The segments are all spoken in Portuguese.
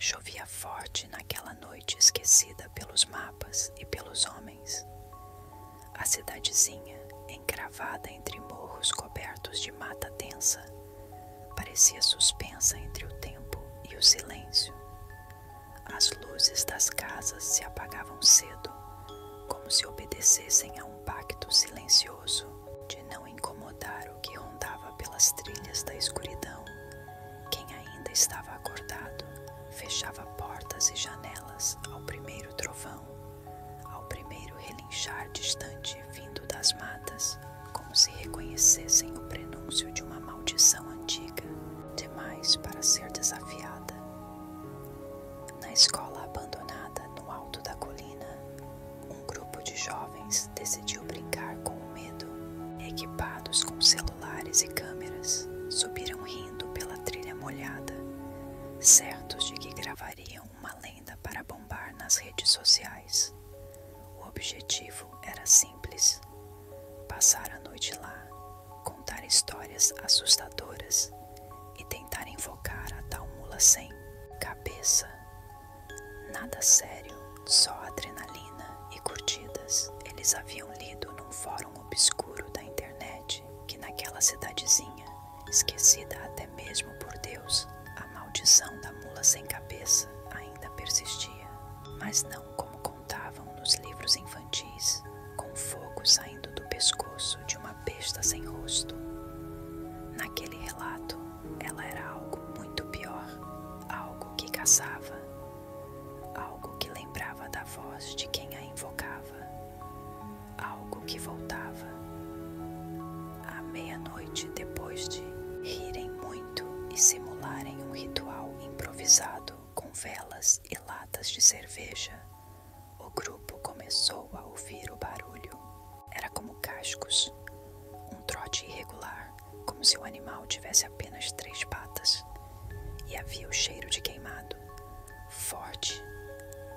Chovia forte naquela noite esquecida pelos mapas e pelos homens. A cidadezinha, encravada entre morros cobertos de mata densa, parecia suspensa entre o tempo e o silêncio. As luzes das casas se apagavam cedo, como se obedecessem a um pacto silencioso de não incomodar o que rondava pelas trilhas da escuridão. Quem ainda estava acordado fechava portas e janelas ao primeiro trovão, ao primeiro relinchar distante vindo das matas, como se reconhecessem o prenúncio de uma maldição antiga, demais para ser desafiada. Na escola abandonada no alto da colina, um grupo de jovens decidiu brincar com o medo. Equipados com celulares e câmeras, subiram rindo pela trilha molhada, certos de que gravariam uma lenda para bombar nas redes sociais. O objetivo era simples: passar a noite lá, contar histórias assustadoras e tentar invocar a tal mula sem cabeça. Nada sério, só adrenalina e curtidas. Eles haviam lido num fórum obscuro da internet que naquela cidadezinha, esquecida até mesmo por Deus, a maldição da mula sem cabeça ainda persistia, mas não como contavam nos livros infantis, com fogo saindo do pescoço de uma besta sem rosto. Naquele relato, ela era algo muito pior, algo que caçava, algo que lembrava da voz de quem a invocava, algo que voltava. À meia-noite, depois de rirem muito e simularem um ritual improvisado com velas e latas de cerveja, o grupo começou a ouvir o barulho. Era como cascos, um trote irregular, como se o animal tivesse apenas 3 patas, e havia o cheiro de queimado, forte,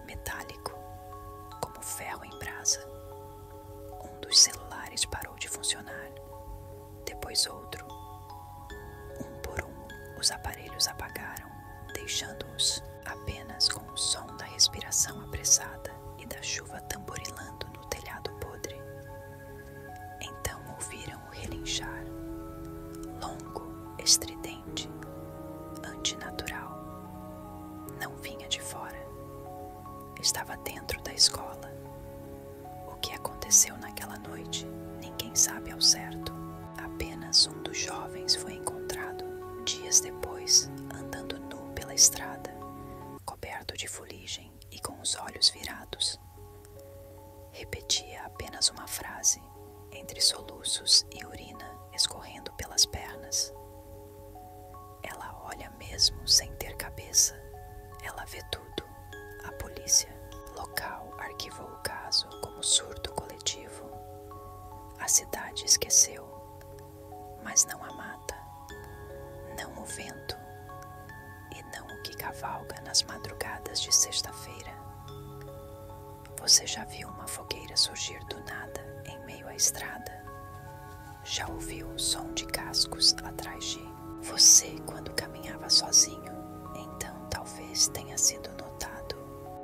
metálico, como ferro em brasa. Um dos celulares parou de funcionar, depois outro. Um por um, os aparelhos apagaram, deixando-os apenas com o som da respiração apressada e da chuva tamborilando no telhado podre. Então ouviram o relinchar, longo, estridente, antinatural. Não vinha de fora. Estava dentro da escola. O que aconteceu naquela noite, ninguém sabe ao certo. Apenas um dos jovens foi encontrado, dias depois, andando nu pela estrada, coberto de fuligem e com os olhos virados. Repetia apenas uma frase, entre soluços e urina escorrendo pelas pernas. Ela olha mesmo sem ter cabeça. Ela vê tudo. A polícia local arquivou o caso como surto coletivo. A cidade esqueceu, mas não a mata, não o vento e não o que cavalga nas madrugadas de sexta-feira. Você já viu uma fogueira surgir do nada em meio à estrada? Já ouviu o som de cascos atrás de você quando caminhava sozinho? Então talvez tenha sido notado.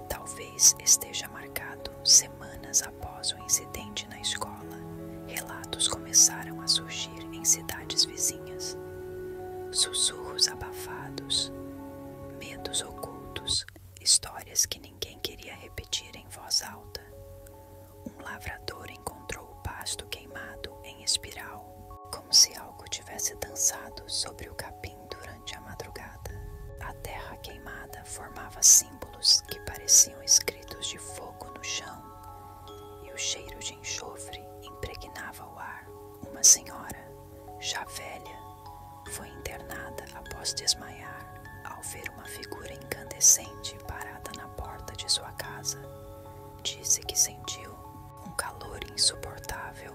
Talvez esteja marcado semanas após o incidente na escola. Relatos começaram a surgir em cidades vizinhas. Sussurros abafados, medos ocultos, histórias que ninguém queria repetir em voz alta. Um lavrador encontrou o pasto queimado em espiral, como se algo tivesse dançado sobre o capim durante a madrugada. A terra queimada formava símbolos que pareciam escritos de fogo no chão, e o cheiro de enxofre impregnava o ar. Uma senhora, já velha, foi internada após desmaiar ao ver uma figura incandescente parada na porta de sua casa. Disse que sentiu um calor insuportável,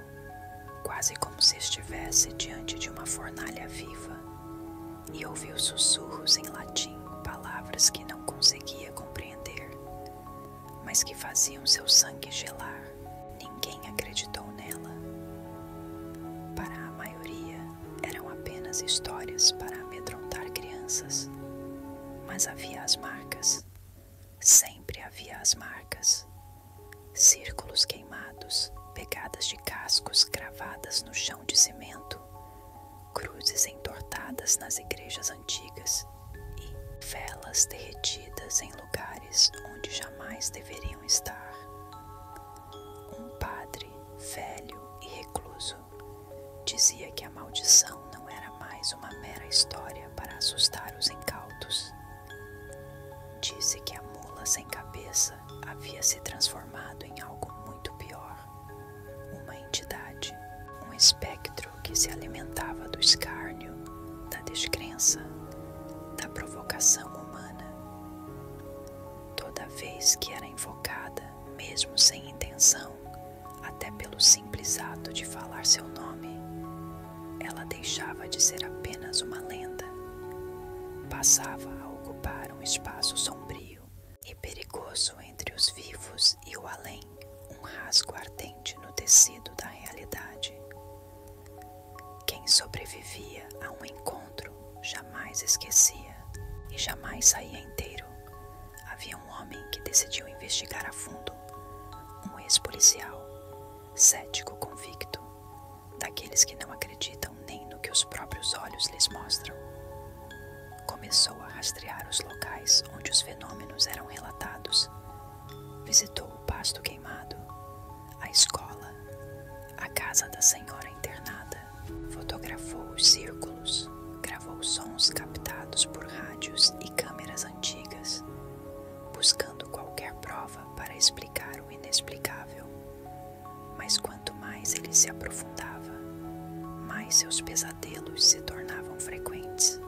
quase como se estivesse diante de uma fornalha viva, e ouviu sussurros em latim, palavras que não conseguia compreender, mas que faziam seu sangue gelar. Ninguém acreditou nela. Para a maioria, eram apenas histórias para amedrontar crianças, mas havia as marcas, as marcas, círculos queimados, pegadas de cascos cravadas no chão de cimento, cruzes entortadas nas igrejas antigas e velas derretidas em lugares onde jamais deveriam estar. Um padre, velho e recluso, dizia que a maldição não era mais uma mera história para assustar os incautos. Disse que a mula sem cabeça havia se transformado em algo muito pior, uma entidade, um espectro que se alimentava do escárnio, da descrença, da provocação humana. Toda vez que era invocada, mesmo sem intenção, até pelo simples ato de falar seu nome, ela deixava de ser apenas uma lenda. Passava a ocupar um espaço sombrio e perigoso entre os vivos e o além, um rasgo ardente no tecido da realidade. Quem sobrevivia a um encontro jamais esquecia e jamais saía inteiro. Havia um homem que decidiu investigar a fundo, um ex-policial, cético convicto, daqueles que não acreditam nem no que os próprios olhos lhes mostram. Começou a rastrear os locais onde os fenômenos eram relatados. Visitou o pasto queimado, a escola, a casa da senhora internada, fotografou os círculos, gravou sons captados por rádios e câmeras antigas, buscando qualquer prova para explicar o inexplicável. Mas quanto mais ele se aprofundava, mais seus pesadelos se tornavam frequentes.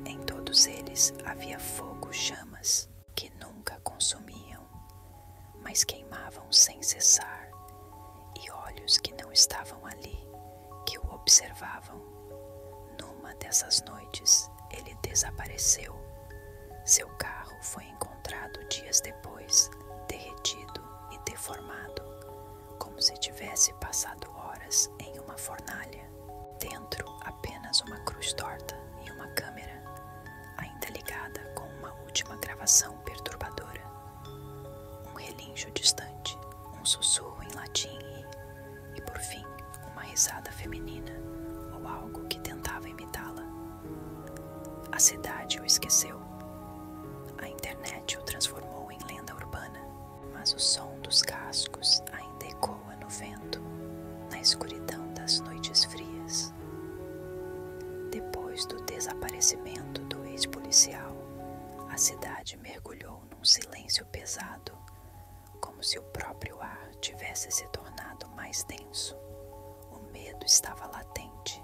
Em todos eles havia fogo, chamas que nunca consumiam, mas queimavam sem cessar, e olhos que não estavam ali, que o observavam. Numa dessas noites, ele desapareceu. Seu carro foi encontrado dias depois, derretido e deformado, como se tivesse passado horas em uma fornalha. Dentro, apenas uma cruz torta e uma câmera, ainda ligada com uma última gravação perturbadora. Um relincho distante, um sussurro em latim e por fim, uma risada feminina ou algo que tentava imitá-la. A cidade o esqueceu. A internet o transformou em lenda urbana, mas o som dos cascos ainda ecoa no vento, na escuridão das noites frias. Depois do desaparecimento do ex-policial, a cidade mergulhou num silêncio pesado, como se o próprio ar tivesse se tornado mais denso. O medo estava latente,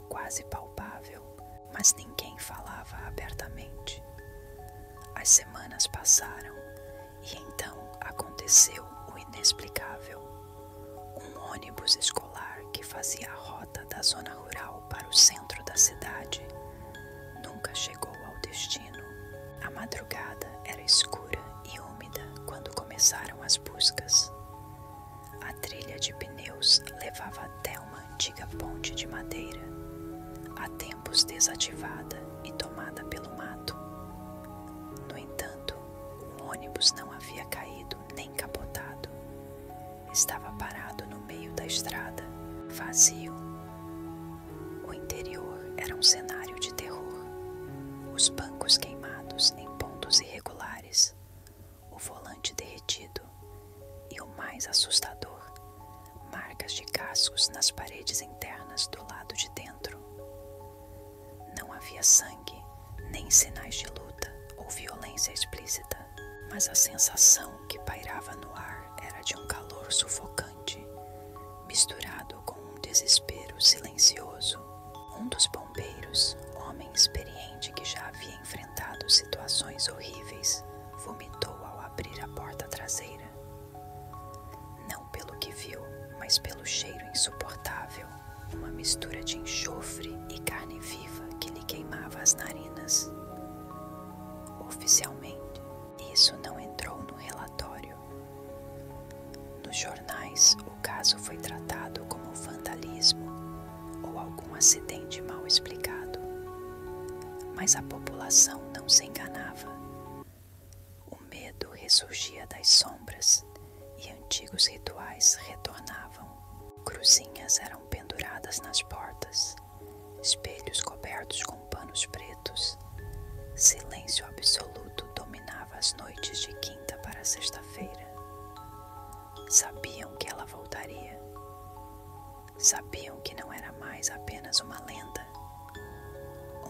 quase palpável, mas ninguém falava abertamente. As semanas passaram e então aconteceu o inexplicável. Um ônibus escolar que fazia a rota da zona rural para o centro da cidade nunca chegou ao destino. A madrugada era escura e úmida quando começaram as buscas. A trilha de pneus levava até uma antiga ponte de madeira, há tempos desativada e tomada pelo mato. No entanto, o ônibus não havia caído nem capotado. Estava parado no meio da estrada, vazio. O interior era um cenário de terror. Os bancos queimados em pontos irregulares, o volante derretido e o mais assustador, marcas de cascos nas paredes internas do lado de dentro. Não havia sangue, nem sinais de luta ou violência explícita, mas a sensação que pairava no ar era de um calor sufocante, misturado com um desespero silencioso. Um dos bombeiros, homem experiente que já havia enfrentado situações horríveis, vomitou ao abrir a porta traseira. Não pelo que viu, mas pelo cheiro insuportável, uma mistura de enxofre e carne viva que lhe queimava as narinas. Oficialmente, isso não entrou no relatório. Nos jornais, o caso foi tratado como vandalismo ou algum acidente mal explicado. Mas a população não se enganava. O medo ressurgia das sombras e antigos rituais retornavam. Cruzinhas eram penduradas nas portas, espelhos cobertos com panos pretos. Silêncio absoluto dominava as noites de quinta para sexta-feira. Sabiam que ela voltaria. Sabiam que não era mais apenas uma lenda.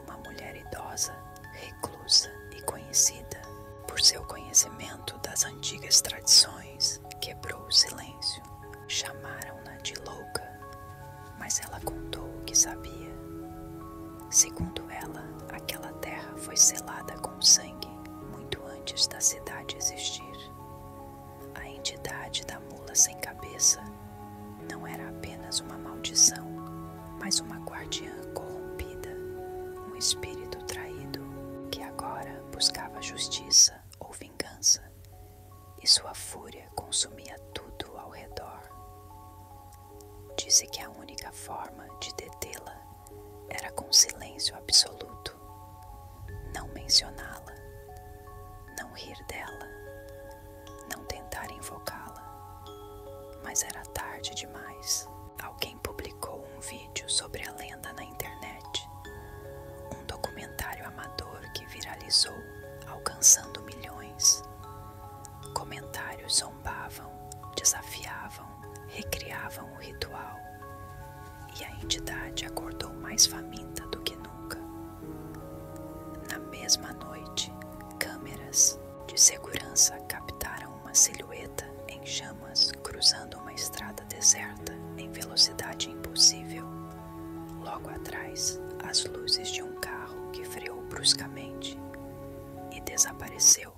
Uma mulher idosa, reclusa e conhecida. Por seu conhecimento das antigas tradições, quebrou o silêncio. Chamaram-na de louca, mas ela contou o que sabia. Segundo ela, aquela terra foi selada com sangue muito antes da cidade existir. A entidade da mula sem cabeça não era apenas uma maldição, mas uma guardiã corrompida, um espírito traído que agora buscava justiça ou vingança, e sua fúria consumia tudo ao redor. Disse que a única forma de detê-la era com silêncio absoluto, não mencioná-la, não rir dela, não tentar invocá-la. Mas era tarde demais. Alguém publicou um vídeo sobre a lenda na internet, um documentário amador que viralizou, alcançando milhões. Comentários zombavam, desafiavam, recriavam o ritual, e a entidade acordou mais faminta do que nunca. Na mesma noite, câmeras de segurança captaram uma silhueta em chamas cruzando uma estrada deserta em velocidade impossível. Logo atrás, as luzes de um carro que freou bruscamente e desapareceu.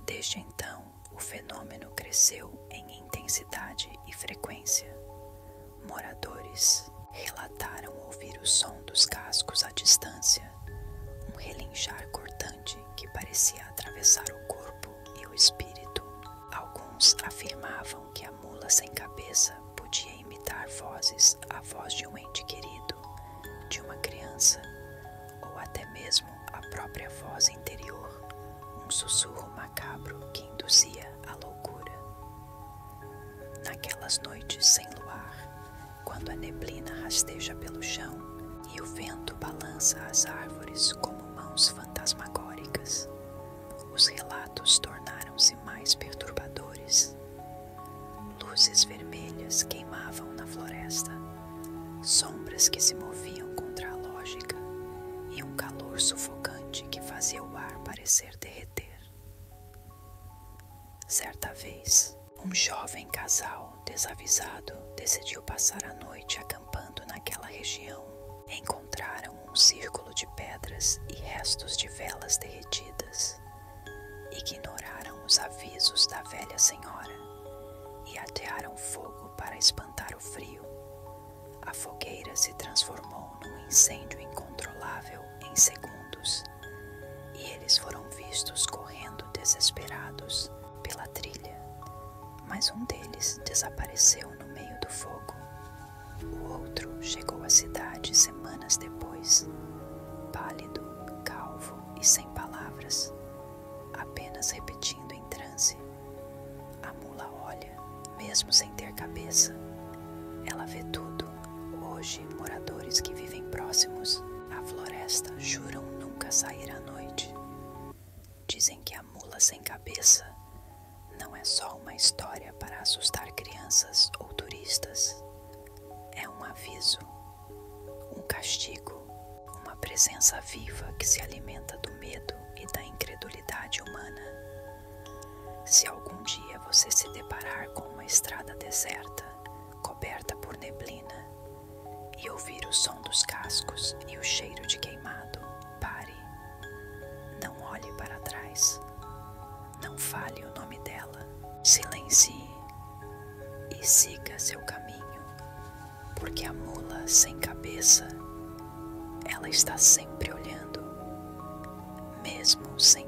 Desde então, o fenômeno cresceu em intensidade e frequência. Moradores relataram ouvir o som dos cascos à distância, um relinchar cortante que parecia atravessar o corpo e o espírito. Alguns afirmavam que a mula sem cabeça podia imitar vozes, a voz de um ente querido, de uma criança, ou até mesmo a própria voz interior, um sussurro macabro que induzia a loucura. Naquelas noites sem luar, quando a neblina rasteja pelo chão e o vento balança as árvores como mãos fantasmagóricas, os relatos tornaram-se mais perturbadores. Luzes vermelhas queimavam na floresta, sombras que se moviam contra a lógica e um calor sufocante que fazia o ar parecer derreter. Certa vez, um jovem casal desavisado decidiu passar a noite acampando naquela região. Encontraram um círculo de pedras e restos de velas derretidas. Ignoraram os avisos da velha senhora e atearam fogo para espantar o frio. A fogueira se transformou num incêndio incontrolável em segundos, e eles foram vistos correndo desesperados pela trilha. Mas um deles desapareceu no meio do fogo. O outro chegou à cidade semanas depois, pálido, calvo e sem palavras, apenas repetindo em transe. A mula olha, mesmo sem ter cabeça. Ela vê tudo. Hoje, moradores que vivem próximos à floresta juram nunca sair à noite. Dizem que a mula sem cabeça não é só uma história para assustar crianças ou turistas. É um aviso, um castigo, uma presença viva que se alimenta do medo e da incredulidade humana. Se algum dia você se deparar com uma estrada deserta, coberta por neblina, e ouvir o som dos cascos e o cheiro de queimado, pare. Não olhe para trás. Não fale o nome dela. Silencie e siga seu caminho, porque a mula sem cabeça, ela está sempre olhando, mesmo sem